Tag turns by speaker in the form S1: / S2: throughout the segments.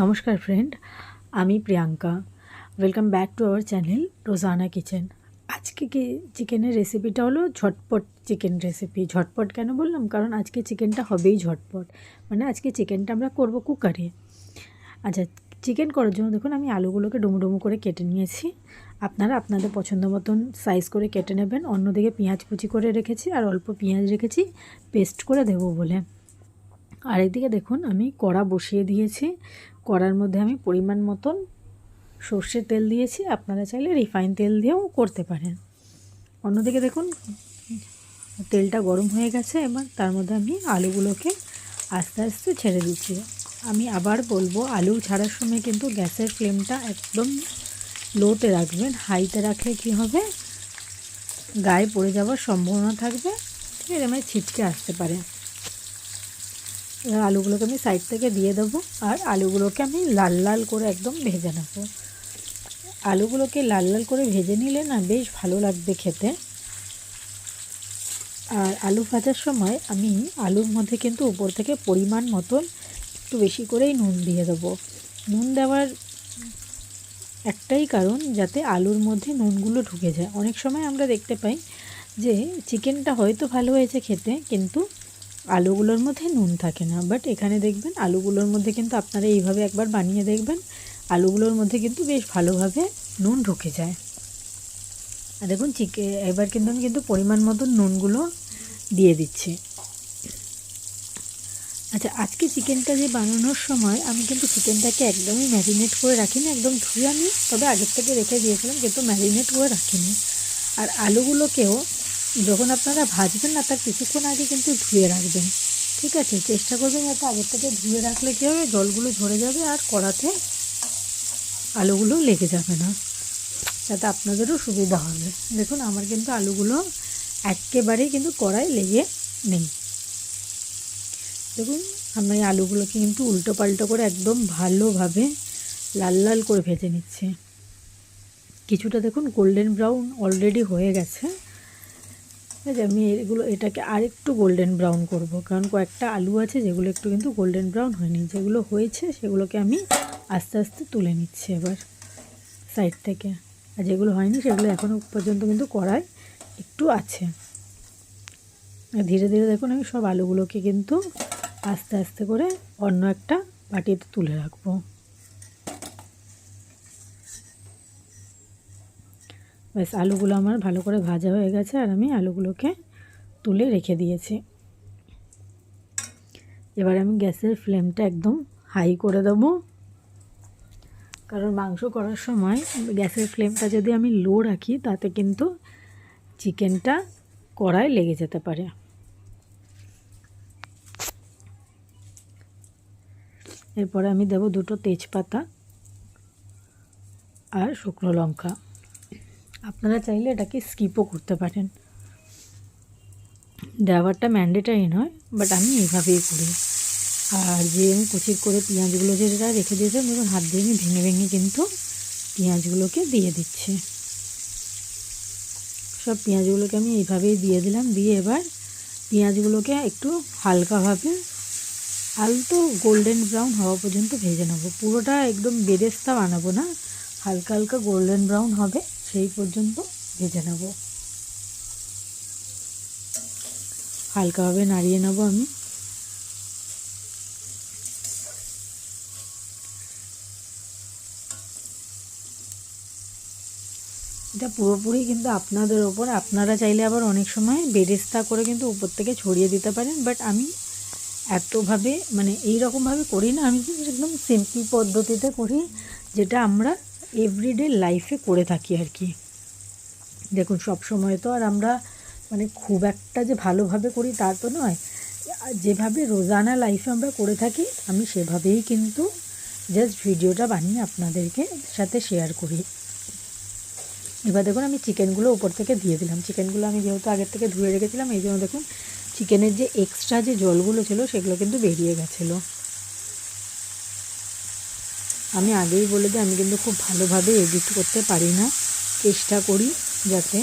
S1: নমস্কার ফ্রেন্ড, আমি Priyanka. Welcome back to our channel Rozana kitchen. আজকে কি চিকেনের রেসিপিটা হলো ঝটপট চিকেন রেসিপি। ঝটপট কেন বললাম? কারণ আজকে চিকেনটা হবেই ঝটপট, মানে আজকে চিকেনটা আমরা করব কুকারে। আচ্ছা, চিকেন করার জন্য দেখুন আমি আলুগুলোকে ডুমো ডুমো করে কেটে নিয়েছি। আপনারা আপনাদের পছন্দ মতন সাইজ করে কেটে নেবেন। অন্যদিকে পেঁয়াজ কুচি করে রেখেছি আর অল্প পেঁয়াজ রেখেছি পেস্ট করে দেবো বলে। আর এদিকে দেখুন আমি কড়া বসিয়ে দিয়েছি। কড়ার মধ্যে আমি পরিমাণ মতন সর্ষের তেল দিয়েছি, আপনারা চাইলে রিফাইন তেল দিয়েও করতে পারেন। অন্যদিকে দেখুন তেলটা গরম হয়ে গেছে, এবার তার মধ্যে আমি আলুগুলোকে আস্তে আস্তে ছেড়ে দিচ্ছি। আমি আবার বলবো, আলু ছাড়ার সময় কিন্তু গ্যাসের ফ্লেমটা একদম লোতে রাখবেন। হাইতে রাখলে কি হবে, গায়ে পড়ে যাওয়ার সম্ভাবনা থাকবে, ঠিক আছে, মানে ছিটকে আসতে পারে। এবার আলুগুলোকে আমি সাইড থেকে দিয়ে দেবো আর আলুগুলোকে আমি লাল লাল করে একদম ভেজে নেব। আলুগুলোকে লাল লাল করে ভেজে নিলে না বেশ ভালো লাগবে খেতে। আর আলু ভাজার সময় আমি আলুর মধ্যে কিন্তু উপর থেকে পরিমাণ মতন একটু বেশি করেই নুন দিয়ে দেবো। নুন দেওয়ার একটাই কারণ, যাতে আলুর মধ্যে নুনগুলো ঢুকে যায়। অনেক সময় আমরা দেখতে পাই যে চিকেনটা হয়তো ভালো হয়েছে খেতে, কিন্তু আলুগুলোর মধ্যে নুন থাকে না। বাট এখানে দেখবেন আলুগুলোর মধ্যে কিন্তু আপনারা এইভাবে একবার বানিয়ে দেখবেন, আলুগুলোর মধ্যে কিন্তু বেশ ভালোভাবে নুন ঢুকে যায়। আর দেখুন এবার কিন্তু আমি পরিমাণ মতন নুনগুলো দিয়ে দিচ্ছি। আচ্ছা, আজকে চিকেনটা যে বানানোর সময় আমি কিন্তু চিকেনটাকে একদমই ম্যারিনেট করে রাখিনি, একদম ধুয়ে আমি তবে আগের থেকে রেখে দিয়েছিলাম, কিন্তু ম্যারিনেট করে রাখিনি। আর আলুগুলোকেও যখন আপনারা ভাজবেন না তার কিছুক্ষণ আগে কিন্তু ধুয়ে রাখবেন, ঠিক আছে। চেষ্টা করবেন যাতে আগের থেকে ধুয়ে রাখলে কী হবে, জলগুলো ঝরে যাবে আর কড়াতে আলুগুলো লেগে যাবে না, যাতে আপনাদেরও সুবিধা হবে। দেখুন আমার কিন্তু আলুগুলো একেবারেই কিন্তু কড়াই লেগে নেই। দেখুন আমি আলুগুলোকে কিন্তু উল্টো পাল্টো করে একদম ভালোভাবে লাল লাল করে ভেজে নিচ্ছি। কিছুটা দেখুন গোল্ডেন ব্রাউন অলরেডি হয়ে গেছে। ঠিক আছে, আমি এটাকে আরেকটু গোল্ডেন ব্রাউন করব, কারণ কয়েকটা আলু আছে যেগুলো একটু কিন্তু গোল্ডেন ব্রাউন হয়নি। যেগুলো হয়েছে সেগুলোকে আমি আস্তে আস্তে তুলে নিচ্ছি এবার সাইড থেকে। আর যেগুলো হয়নি সেগুলো এখনও পর্যন্ত কিন্তু কড়াই একটু আছে। ধীরে ধীরে দেখুন আমি সব আলুগুলোকে কিন্তু আস্তে আস্তে করে অন্য একটা বাটিতে তুলে রাখবো। ব্যাস, আলুগুলো আমার ভালো করে ভাজা হয়ে গেছে আর আমি আলুগুলোকে তুলে রেখে দিয়েছি। এবার আমি গ্যাসের ফ্লেমটা একদম হাই করে দেবো, কারণ মাংস করার সময় গ্যাসের ফ্লেমটা যদি আমি লো রাখি তাতে কিন্তু চিকেনটা কড়ায় লেগে যেতে পারে। এরপরে আমি দেবো দুটো তেজপাতা আর শুকনো লঙ্কা। আপনারা চাইলে এটাকে স্কিপও করতে পারেন, দেওয়াটা ম্যান্ডেটারি নয়, বাট আমি এইভাবেই করি। আর যে আমি কুচি করে পেঁয়াজগুলো যেটা রেখে দিয়েছিলাম, দেখুন হাত দিয়ে আমি ভেঙে ভেঙে কিন্তু পেঁয়াজগুলোকে দিয়ে দিচ্ছি। সব পেঁয়াজগুলোকে আমি এইভাবেই দিয়ে দিলাম। দিয়ে এবার পেঁয়াজগুলোকে একটু হালকাভাবে আলতো গোল্ডেন ব্রাউন হওয়া পর্যন্ত ভেজে নেবো। পুরোটা একদম বেরেস্তা বানাবো না, হালকা হালকা গোল্ডেন ব্রাউন হবে সেই পর্যন্ত ভেজে নেব। হালকাভাবে নাড়িয়ে নেব আমি। এটা পুরোপুরি কিন্তু আপনাদের ওপর, আপনারা চাইলে আবার অনেক সময় বেরেস্তা করে কিন্তু উপর থেকে ছড়িয়ে দিতে পারেন, বাট আমি এতভাবে মানে এই রকমভাবে করি না। আমি একদম সিম্পল পদ্ধতিতে করি, যেটা আমরা এভরিডে লাইফে করে থাকি আর কি। দেখুন সব সময় তো আর আমরা মানে খুব একটা যে ভালোভাবে করি তা তো নয়। যেভাবে রোজানা লাইফে আমরা করে থাকি আমি সেভাবেই কিন্তু জাস্ট ভিডিওটা বানিয়ে আপনাদেরকে সাথে শেয়ার করি। এবার দেখুন আমি চিকেনগুলো উপর থেকে দিয়ে দিলাম। চিকেনগুলো আমি যেহেতু আগের থেকে ধুয়ে রেখেছিলাম, এই জন্য দেখুন চিকেনের যে এক্সট্রা যে জলগুলো ছিল সেগুলো কিন্তু বেরিয়ে গেছিলো। আমি আগেই বলে দিই, আমি কিন্তু খুব ভালোভাবে এডিট করতে পারি না, চেষ্টা করি যাতে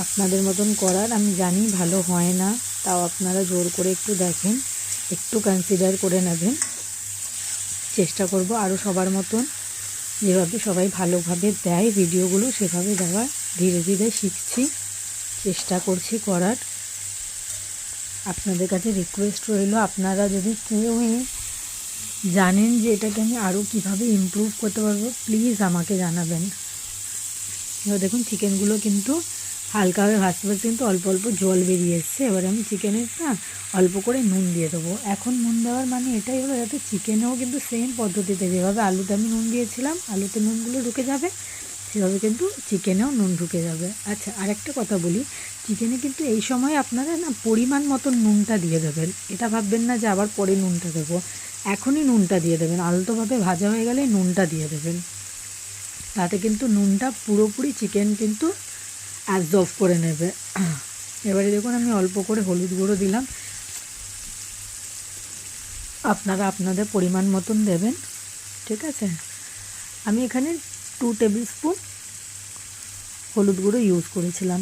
S1: আপনাদের মতন করার। আমি জানি ভালো হয় না, তাও আপনারা জোর করে একটু দেখেন, একটু কনসিডার করে নেবেন। চেষ্টা করব আরও সবার মতন যেভাবে সবাই ভালোভাবে দেয় ভিডিওগুলো সেভাবে দেওয়ার। ধীরে ধীরে শিখছি, চেষ্টা করছি করার। আপনাদের কাছে রিকোয়েস্ট রইল, আপনারা যদি কেউই জানেন যে এটাকে আমি আরও কীভাবে ইমপ্রুভ করতে পারবো প্লিজ আমাকে জানাবেন। এবার দেখুন চিকেনগুলো কিন্তু হালকাভাবে ভাজতে ভাজতে কিন্তু অল্প অল্প জল বেরিয়ে এসছে। এবার আমি চিকেনেরটা অল্প করে নুন দিয়ে দেবো। এখন নুন দেওয়ার মানে এটাই হলো যাতে চিকেনেও কিন্তু সেম পদ্ধতিতে যেভাবে আলুতে আমি নুন দিয়েছিলাম আলুতে নুনগুলো ঢুকে যাবে, সেভাবে কিন্তু চিকেনেও নুন ঢুকে যাবে। আচ্ছা, আরেকটা কথা বলি, চিকেনে কিন্তু এই সময় আপনারা না পরিমাণ মতো নুনটা দিয়ে দেবেন। এটা ভাববেন না যে আবার পরে নুনটা দেবো, এখনই নুনটা দিয়ে দেবেন। আলতোভাবে ভাজা হয়ে গেলে নুনটা দিয়ে দেবেন, তাতে কিন্তু নুনটা পুরোপুরি চিকেন কিন্তু অ্যাবজর্ব করে নেবে। এবারে দেখুন আমি অল্প করে হলুদ গুঁড়ো দিলাম, আপনারা আপনাদের পরিমাণ মতন দেবেন, ঠিক আছে। আমি এখানে 2 টেবিল স্পুন হলুদ গুঁড়ো ইউজ করেছিলাম।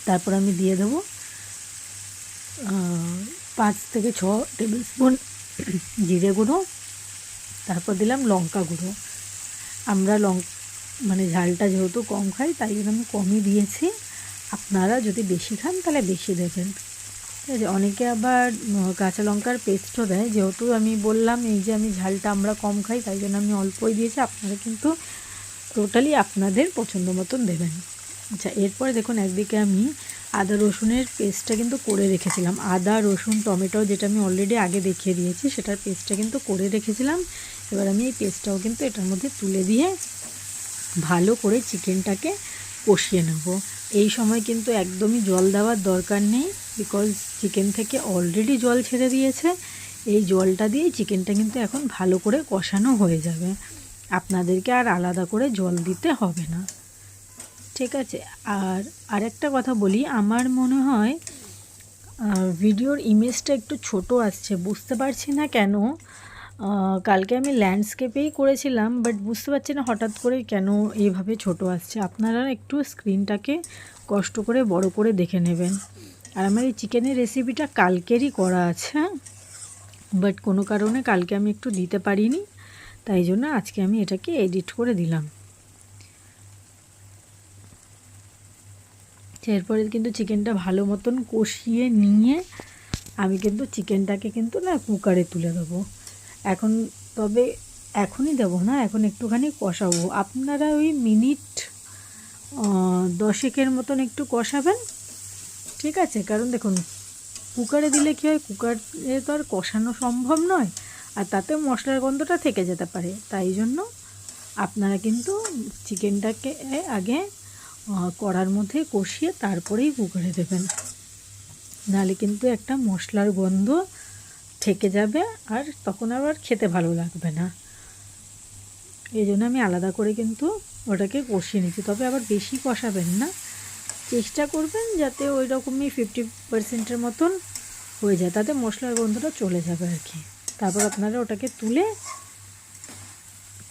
S1: তারপর আমি দিয়ে দেবো 5 থেকে 6 টেবিল স্পুন জিরে গুঁড়ো। তারপর দিলাম লঙ্কা গুঁড়ো। আমরা মানে ঝালটা যেহেতু কম খাই তাই জন্য আমি কমই দিয়েছি। আপনারা যদি বেশি খান তাহলে বেশি দেবেন, ঠিক আছে। অনেকে আবার কাঁচা লঙ্কার পেস্টও দেয়, যেহেতু আমি বললাম এই যে আমি ঝালটা আমরা কম খাই তাই জন্য আমি অল্পই দিয়েছি। আপনারা কিন্তু টোটালি আপনাদের পছন্দ মতন দেবেন। আচ্ছা, এরপরে দেখুন একদিকে আমি আদা রসুনের পেস্টটা কিন্তু করে রেখেছিলাম। আদা রসুন টমেটো যেটা আমি অলরেডি আগে দেখিয়ে দিয়েছি সেটার পেস্টটা কিন্তু করে রেখেছিলাম। এবার আমি এই পেস্টটাও কিন্তু এটার মধ্যে তুলে দিয়ে ভালো করে চিকেনটাকে কষিয়ে নেব। এই সময় কিন্তু একদমই জল দেওয়ার দরকার নেই, বিকজ চিকেন থেকে অলরেডি জল ছেড়ে দিয়েছে। এই জলটা দিয়ে চিকেনটা কিন্তু এখন ভালো করে কষানো হয়ে যাবে, আপনাদেরকে আর আলাদা করে জল দিতে হবে না, ঠিক আছে। আর আরেকটা কথা বলি, আমার মনে হয় ভিডিওর ইমেজটা একটু ছোট আসছে, বুঝতে পারছি না কেন। কালকে আমি ল্যান্ডস্কেপেই করেছিলাম, বাট বুঝতে পারছি না হঠাৎ করে কেন এইভাবে ছোট আসছে। আপনারা একটু স্ক্রিনটাকে কষ্ট করে বড় করে দেখে নেবেন। আর আমার এই চিকেনের রেসিপিটা কালকেরই করা আছে, বাট কোনো কারণে কালকে আমি একটু দিতে পারিনি, তাই জন্য আজকে আমি এটাকে এডিট করে দিলাম। এরপরে কিন্তু চিকেনটা ভালো মতন কষিয়ে নিয়ে আমি কিন্তু চিকেনটাকে কিন্তু না কুকারে তুলে দেবো এখন। তবে এখনই দেবো না, এখন একটুখানি কষাবো। আপনারা ওই মিনিট 10 মতন একটু কষাবেন, ঠিক আছে। কারণ দেখুন কুকারে দিলে কী হয়, কুকারে তো আর কষানো সম্ভব নয়, আর তাতে মশলার গন্ধটা থেকে যেতে পারে। তাই জন্য আপনারা কিন্তু চিকেনটাকে আগে কড়ার মধ্যে কষিয়ে তারপরেই কুকারে দেবেন, নাহলে কিন্তু একটা মশলার গন্ধ থেকে যাবে আর তখন আবার খেতে ভালো লাগবে না। এই জন্য আমি আলাদা করে কিন্তু ওটাকে কষিয়ে নিচ্ছি। তবে আবার বেশি কষাবেন না, চেষ্টা করবেন যাতে ওই রকমই 50% মতন হয়ে যায়, তাতে মশলার গন্ধটা চলে যাবে আর কি। তারপর আপনারা ওটাকে তুলে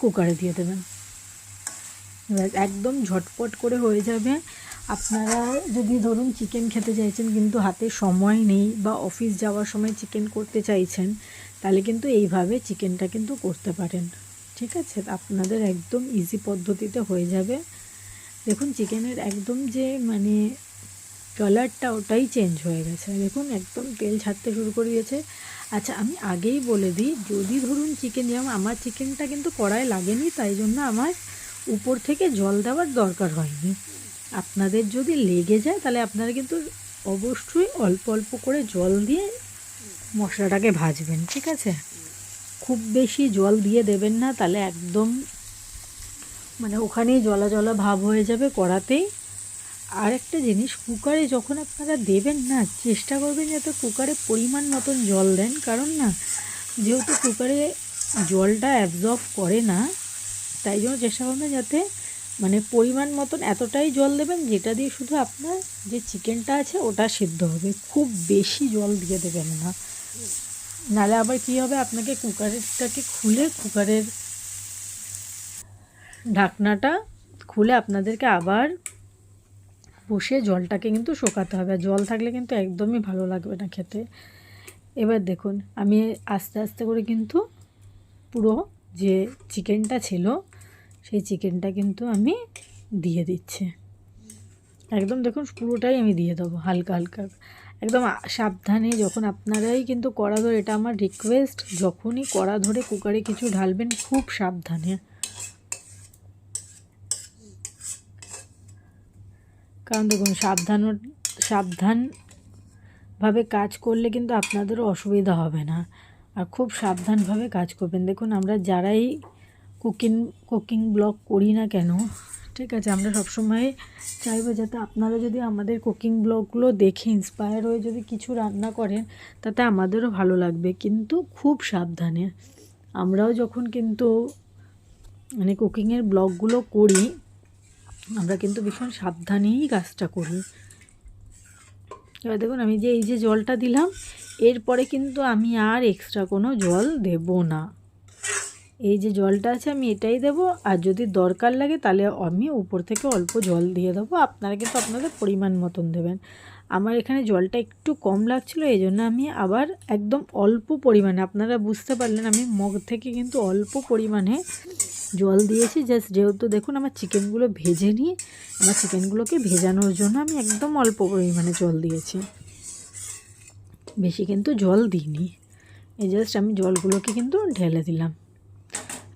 S1: কুকারে দিয়ে দেবেন, একদম ঝটপট করে হয়ে যাবে। আপনারা যদি ধরুন চিকেন খেতে চাইছেন কিন্তু হাতে সময় নেই, বা অফিস যাওয়ার সময় চিকেন করতে চাইছেন, তাহলে কিন্তু এইভাবে চিকেনটা কিন্তু করতে পারেন, ঠিক আছে। আপনাদের একদম ইজি পদ্ধতিতে হয়ে যাবে। দেখুন চিকেনের একদম যে মানে কালারটা ওটাই চেঞ্জ হয়ে গেছে, দেখুন একদম তেল ছাড়তে শুরু করে দিয়েছে। আচ্ছা, আমি আগেই বলে দিই, যদি ধরুন চিকেন, যেমন আমার চিকেনটা কিন্তু কড়ায় লাগেনি তাই জন্য আমার উপর থেকে জল দেওয়ার দরকার হয়নি। আপনাদের যদি লেগে যায় তাহলে আপনারা কিন্তু অবশ্যই অল্প অল্প করে জল দিয়ে মশলাটাকে ভাজবেন, ঠিক আছে। খুব বেশি জল দিয়ে দেবেন না, তাহলে একদম মানে ওখানেই জলা জলা ভাব হয়ে যাবে কড়াতেই। আর একটা জিনিস, কুকারে যখন আপনারা দেবেন না, চেষ্টা করবেন যাতে কুকারে পরিমাণ মতন জল দেন, কারণ না যেহেতু কুকারে জলটা অ্যাবজর্ব করে না, তাই জন্য চেষ্টা করবেন যাতে মানে পরিমাণ মতন এতটাই জল দেবেন যেটা দিয়ে শুধু আপনার যে চিকেনটা আছে ওটা সিদ্ধ হবে। খুব বেশি জল দিয়ে দেবেন না, নাহলে আবার কী হবে, আপনাকে কুকারটাকে খুলে কুকারের ঢাকনাটা খুলে আপনাদেরকে আবার বসে জলটাকে কিন্তু শোকাতে হবে, আর জল থাকলে কিন্তু একদমই ভালো লাগবে না খেতে। এবার দেখুন আমি আস্তে আস্তে করে কিন্তু পুরো যে চিকেনটা ছিল সেই চিকেনটা কিন্তু আমি দিয়ে দিচ্ছি। একদম দেখুন পুরোটাই আমি দিয়ে দেবো হালকা হালকা, একদম সাবধানে। যখন আপনারাই কিন্তু কড়া ধরে, এটা আমার রিকোয়েস্ট, যখনই কড়া ধরে কুকারে কিছু ঢালবেন খুব সাবধানে, কারণ দেখুন সাবধানভাবে কাজ করলে কিন্তু আপনাদেরও অসুবিধা হবে না, আর খুব সাবধানভাবে কাজ করবেন। দেখুন আমরা যারাই কুকিং ব্লগ করি না কেন, ঠিক আছে, আমরা সবসময় চাইবো যাতে আপনারা যদি আমাদের কুকিং ব্লগগুলো দেখে ইন্সপায়ার হয়ে যদি কিছু রান্না করেন তাতে আমাদেরও ভালো লাগবে। কিন্তু খুব সাবধানে, আমরাও যখন কিন্তু মানে কুকিংয়ের ব্লগগুলো করি আমরা কিন্তু ভীষণ সাবধানেই কাজটা করি। এবার দেখুন আমি যে এই যে জলটা দিলাম, এরপরে কিন্তু আমি আর এক্সট্রা কোনো জল দেব না। এই যে জলটা আছে আমি এটাই দেব, আর যদি দরকার লাগে তাহলে আমি উপর থেকে অল্প জল দিয়ে দেবো। আপনারা কিন্তু আপনাদের পরিমাণ মতন দেবেন। আমার এখানে জলটা একটু কম লাগছিলো, এই জন্য আমি আবার একদম অল্প পরিমাণে, আপনারা বুঝতে পারলেন আমি মগ থেকে কিন্তু অল্প পরিমাণে জল দিয়েছি। জাস্ট যেহেতু দেখুন আমার চিকেনগুলো ভেজে নিয়ে, আমার চিকেনগুলোকে ভেজানোর জন্য আমি একদম অল্প পরিমাণে জল দিয়েছি, বেশি কিন্তু জল দিইনি। এই জাস্ট আমি জলগুলোকে কিন্তু ঢেলে দিলাম।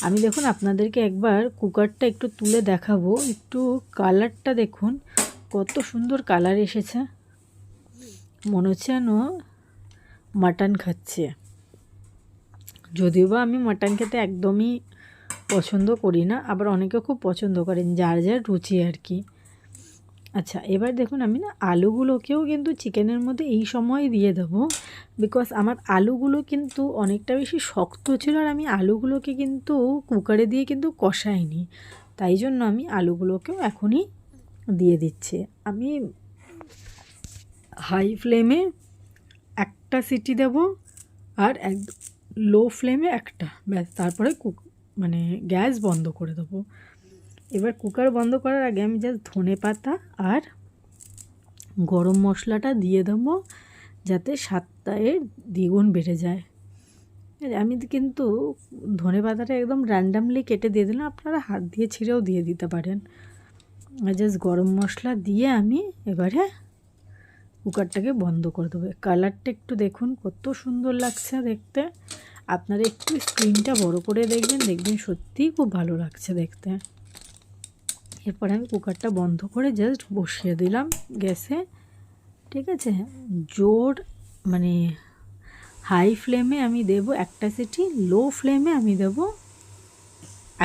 S1: আমি দেখুন আপনাদেরকে একবার কুকারটা একটু তুলে দেখাবো, একটু কালারটা দেখুন কত সুন্দর কালার এসেছে, মনে হচ্ছে যেন মাটন খাচ্ছে। যদিও বা আমি মাটন খেতে একদমই পছন্দ করি না, আবার অনেকে খুব পছন্দ করেন, যার যার রুচি আর কি। আচ্ছা এবার দেখুন আমি না আলুগুলোকেও কিন্তু চিকেনের মধ্যে এই সময় দিয়ে দেবো, বিকজ আমার আলুগুলো কিন্তু অনেকটা বেশি শক্ত ছিল, আর আমি আলুগুলোকে কিন্তু কুকারে দিয়ে কিন্তু কষাইনি, তাই জন্য আমি আলুগুলোকেও এখনই দিয়ে দিচ্ছি। আমি হাই ফ্লেমে একটা সিটি দেব, আর লো ফ্লেমে একটা, ব্যাস, তারপরে মানে গ্যাস বন্ধ করে দেবো। এবার কুকার বন্ধ করার আগে আমি জাস্ট ধনে পাতা আর গরম মশলাটা দিয়ে দেবো, যাতে স্বাদটা এর দ্বিগুণ বেড়ে যায়। আমি কিন্তু ধনে পাতাটা একদম র্যান্ডামলি কেটে দিয়ে দিলাম, আপনারা হাত দিয়ে ছিঁড়েও দিয়ে দিতে পারেন। জাস্ট গরম মশলা দিয়ে আমি এবারে কুকারটাকে বন্ধ করে দেবো। কালারটা একটু দেখুন কত সুন্দর লাগছে দেখতে, আপনারা একটু স্ক্রিনটা বড় করে দেখবেন, দেখবেন সত্যিই খুব ভালো লাগছে দেখতে। এরপর আমি কুকারটা বন্ধ করে জাস্ট বসিয়ে দিলাম গ্যাসে, ঠিক আছে। জোর মানে হাই ফ্লেমে আমি দেব একটা সিটি, লো ফ্লেমে আমি দেব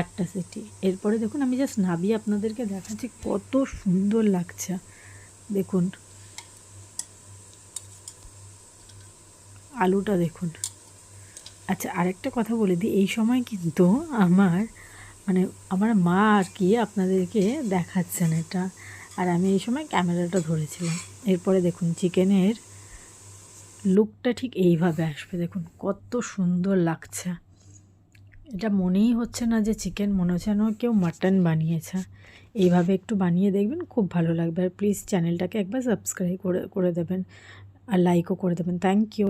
S1: একটা সিটি। এরপরে দেখুন আমি জাস্ট নাবিয়ে আপনাদেরকে দেখাচ্ছি কত সুন্দর লাগছে দেখুন, আলুটা দেখুন। আচ্ছা আরেকটা কথা বলে দিই, এই সময় কিন্তু আমার মা আর কি আপনাদেরকে দেখাচ্ছেন এটা, আর আমি এই সময় ক্যামেরাটা ধরেছিলাম। এরপরে দেখুন চিকেনের লুকটা ঠিক এইভাবে আসবে, দেখুন কত সুন্দর লাগছে। এটা মনেই হচ্ছে না যে চিকেন, মনে হচ্ছে না কেউ মাটন বানিয়েছে। এইভাবে একটু বানিয়ে দেখবেন, খুব ভালো লাগবে। আর প্লিজ চ্যানেলটাকে একবার সাবস্ক্রাইব করে দেবেন, আর লাইকও করে দেবেন। Thank you.